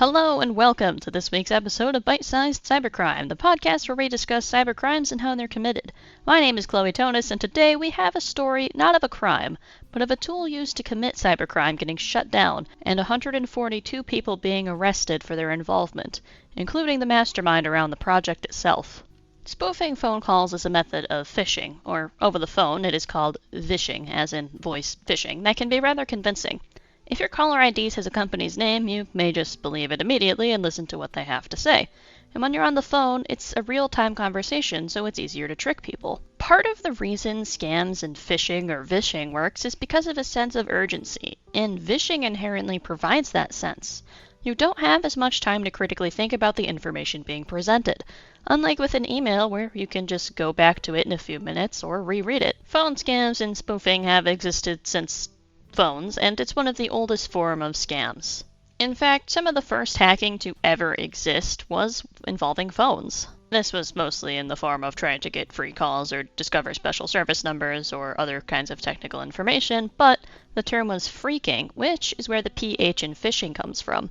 Hello and welcome to this week's episode of Bite-Sized Cybercrime, the podcast where we discuss cybercrimes and how they're committed. My name is Chloe Tonis, and today we have a story not of a crime, but of a tool used to commit cybercrime getting shut down, and 142 people being arrested for their involvement, including the mastermind around the project itself. Spoofing phone calls is a method of phishing, or over the phone it is called vishing, as in voice phishing, that can be rather convincing. If your caller ID says a company's name, you may just believe it immediately and listen to what they have to say. And when you're on the phone, it's a real-time conversation, so it's easier to trick people. Part of the reason scams and phishing or vishing works is because of a sense of urgency, and vishing inherently provides that sense. You don't have as much time to critically think about the information being presented, unlike with an email where you can just go back to it in a few minutes or reread it. Phone scams and spoofing have existed since phones, and it's one of the oldest form of scams. In fact, some of the first hacking to ever exist was involving phones. This was mostly in the form of trying to get free calls or discover special service numbers or other kinds of technical information, but the term was phreaking, which is where the PH in phishing comes from.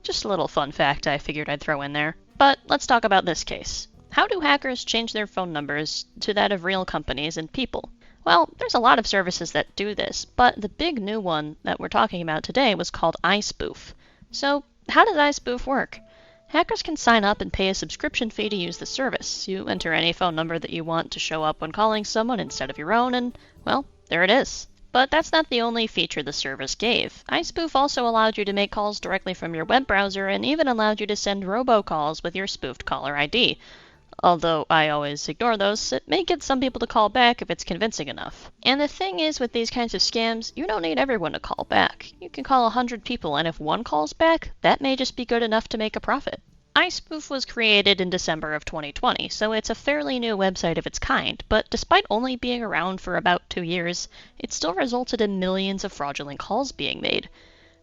Just a little fun fact I figured I'd throw in there. But let's talk about this case. How do hackers change their phone numbers to that of real companies and people? Well, there's a lot of services that do this, but the big new one that we're talking about today was called iSpoof. So, how does iSpoof work? Hackers can sign up and pay a subscription fee to use the service. You enter any phone number that you want to show up when calling someone instead of your own, and, well, there it is. But that's not the only feature the service gave. iSpoof also allowed you to make calls directly from your web browser and even allowed you to send robocalls with your spoofed caller ID. Although I always ignore those, it may get some people to call back if it's convincing enough. And the thing is, with these kinds of scams, you don't need everyone to call back. You can call 100 people, and if one calls back, that may just be good enough to make a profit. iSpoof was created in December of 2020, so it's a fairly new website of its kind, but despite only being around for about 2 years, it still resulted in millions of fraudulent calls being made.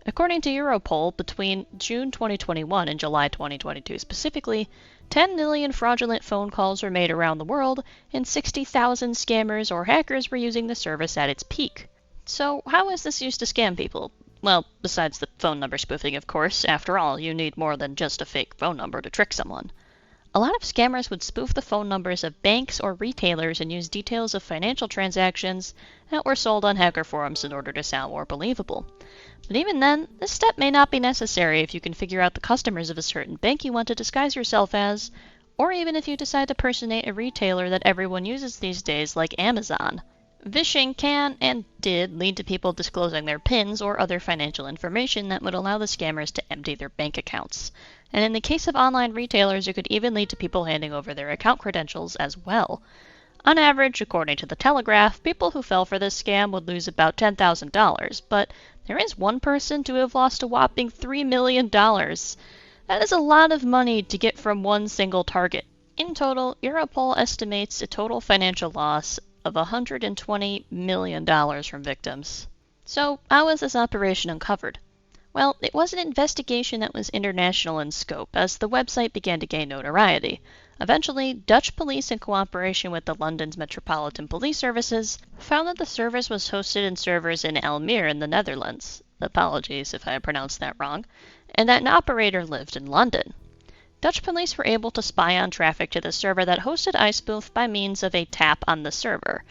According to Europol, between June 2021 and July 2022 specifically, 10 million fraudulent phone calls were made around the world, and 60,000 scammers or hackers were using the service at its peak. So how is this used to scam people? Well, besides the phone number spoofing, of course. After all, you need more than just a fake phone number to trick someone. A lot of scammers would spoof the phone numbers of banks or retailers and use details of financial transactions that were sold on hacker forums in order to sound more believable. But even then, this step may not be necessary if you can figure out the customers of a certain bank you want to disguise yourself as, or even if you decide to personate a retailer that everyone uses these days like Amazon. Vishing can, and did, lead to people disclosing their PINs or other financial information that would allow the scammers to empty their bank accounts. And in the case of online retailers, it could even lead to people handing over their account credentials as well. On average, according to the Telegraph, people who fell for this scam would lose about $10,000, but there is one person to have lost a whopping $3 million. That is a lot of money to get from one single target. In total, Europol estimates a total financial loss of $120 million from victims. So, how was this operation uncovered? Well, it was an investigation that was international in scope as the website began to gain notoriety. Eventually, Dutch police, in cooperation with the London's Metropolitan Police Services, found that the service was hosted in servers in Almere in the Netherlands. Apologies if I pronounced that wrong. And that an operator lived in London. Dutch police were able to spy on traffic to the server that hosted iSpoof by means of a tap on the server.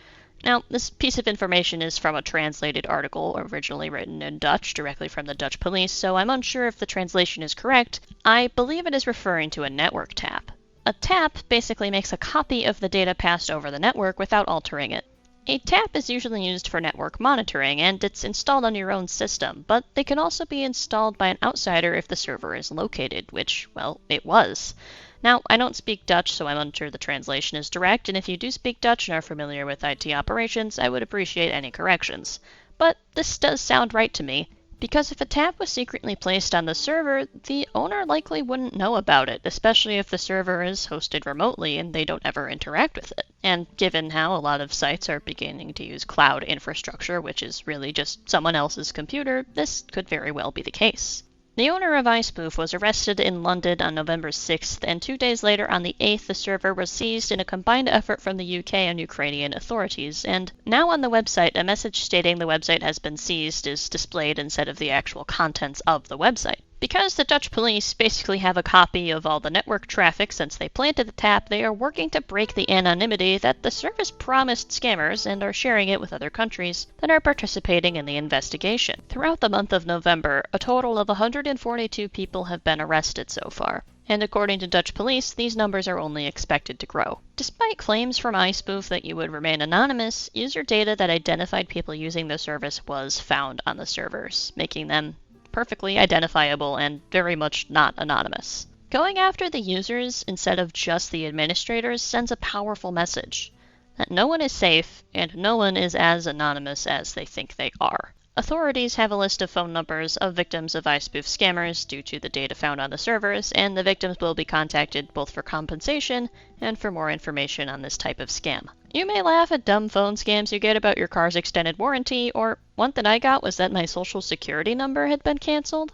Now, this piece of information is from a translated article originally written in Dutch directly from the Dutch police, so I'm unsure if the translation is correct. I believe it is referring to a network tap. A tap basically makes a copy of the data passed over the network without altering it. A tap is usually used for network monitoring, and it's installed on your own system, but they can also be installed by an outsider if the server is located, which, well, it was. Now, I don't speak Dutch, so I'm unsure the translation is direct, and if you do speak Dutch and are familiar with IT operations, I would appreciate any corrections. But this does sound right to me, because if a tap was secretly placed on the server, the owner likely wouldn't know about it, especially if the server is hosted remotely and they don't ever interact with it. And given how a lot of sites are beginning to use cloud infrastructure, which is really just someone else's computer, this could very well be the case. The owner of iSpoof was arrested in London on November 6th, and 2 days later on the 8th the server was seized in a combined effort from the UK and Ukrainian authorities, and now on the website a message stating the website has been seized is displayed instead of the actual contents of the website. Because the Dutch police basically have a copy of all the network traffic since they planted the tap, they are working to break the anonymity that the service promised scammers and are sharing it with other countries that are participating in the investigation. Throughout the month of November, a total of 142 people have been arrested so far. And according to Dutch police, these numbers are only expected to grow. Despite claims from iSpoof that you would remain anonymous, user data that identified people using the service was found on the servers, making them perfectly identifiable and very much not anonymous. Going after the users instead of just the administrators sends a powerful message that no one is safe and no one is as anonymous as they think they are. Authorities have a list of phone numbers of victims of iSpoof scammers due to the data found on the servers, and the victims will be contacted both for compensation and for more information on this type of scam. You may laugh at dumb phone scams you get about your car's extended warranty, or one that I got was that my social security number had been canceled,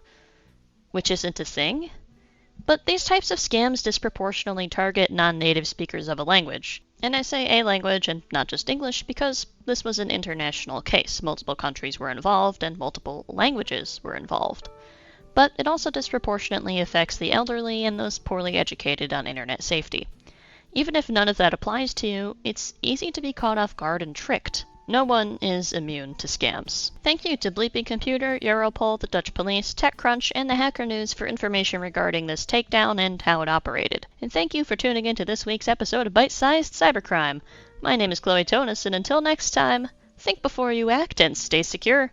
which isn't a thing. But these types of scams disproportionately target non-native speakers of a language. And I say a language and not just English because this was an international case. Multiple countries were involved and multiple languages were involved. But it also disproportionately affects the elderly and those poorly educated on internet safety. Even if none of that applies to you, it's easy to be caught off guard and tricked. No one is immune to scams. Thank you to Bleeping Computer, Europol, the Dutch Police, TechCrunch, and the Hacker News for information regarding this takedown and how it operated. And thank you for tuning in to this week's episode of Bite-Sized Cybercrime. My name is Chloe Tonis, and until next time, think before you act and stay secure.